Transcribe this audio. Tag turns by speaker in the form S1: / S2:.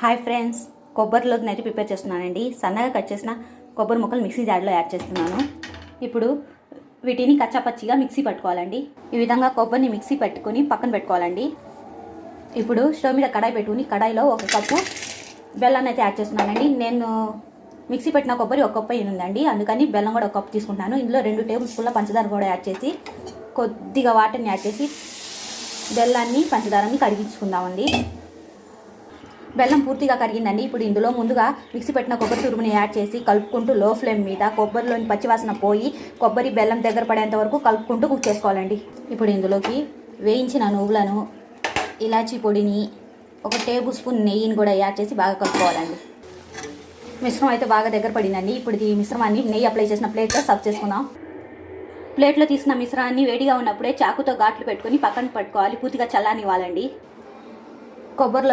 S1: Hi friends, కొబ్బరిలోకి అయితే prepare చేస్తున్నానండి. సన్నగా కట్ చేసిన కొబ్బరి ముక్కలు మిక్సీ జార్లో యాడ్ చేస్తున్నాను. ఇప్పుడు వీటిని కచ్చాపచ్చిగా మిక్సీ పట్టుకోవాలండి. ఈ విధంగా కొబ్బరిని మిక్సీ పెట్టుకొని పక్కన పెట్టుకోవాలండి. ఇప్పుడు స్టవ్ మీద కడాయి పెట్టుకుని కడాయిలో 1 కప్పు బెల్లాన్ని అయితే యాడ్ చేస్తున్నానండి. నేను మిక్సీ పెట్టిన కొబ్బరి 1 కప్పు ఉందండి, అందుకని బెల్లం కూడా 1 కప్పు తీసుకుంటాను. ఇందులో 2 టేబుల్ స్పూన్ల పంచదార కూడా యాడ్ చేసి కొద్దిగా వాటర్ని యాడ్ చేసి బెల్లాన్ని పంచదారని కరిగించుకుందామండి. బెల్లం పూర్తిగా కరిగిందండి. ఇప్పుడు ఇందులో ముందుగా మిక్సీ పెట్టిన కొబ్బరి తురుముని యాడ్ చేసి కలుపుకుంటూ లో ఫ్లేమ్ మీద కొబ్బరిలోని పచ్చివాసన పోయి కొబ్బరి బెల్లం దగ్గర పడేంత వరకు కలుపుకుంటూ కుక్ చేసుకోవాలండి. ఇప్పుడు ఇందులోకి వేయించిన నువ్వులను, ఇలాచీ పొడిని, 1 టేబుల్ స్పూన్ నెయ్యిని కూడా యాడ్ చేసి బాగా కలుపుకోవాలండి. మిశ్రమం అయితే బాగా దగ్గర పడిందండి. ఇప్పుడు ఈ మిశ్రమాన్ని నెయ్యి అప్లై చేసిన ప్లేట్లో సర్వ్ చేసుకుందాం. ప్లేట్లో తీసిన మిశ్రమాన్ని వేడిగా ఉన్నప్పుడే చాకుతో ఘాట్లు పెట్టుకొని పక్కన పెట్టుకోవాలి. పూర్తిగా చల్లానివ్వాలండి. కొబ్బరిలో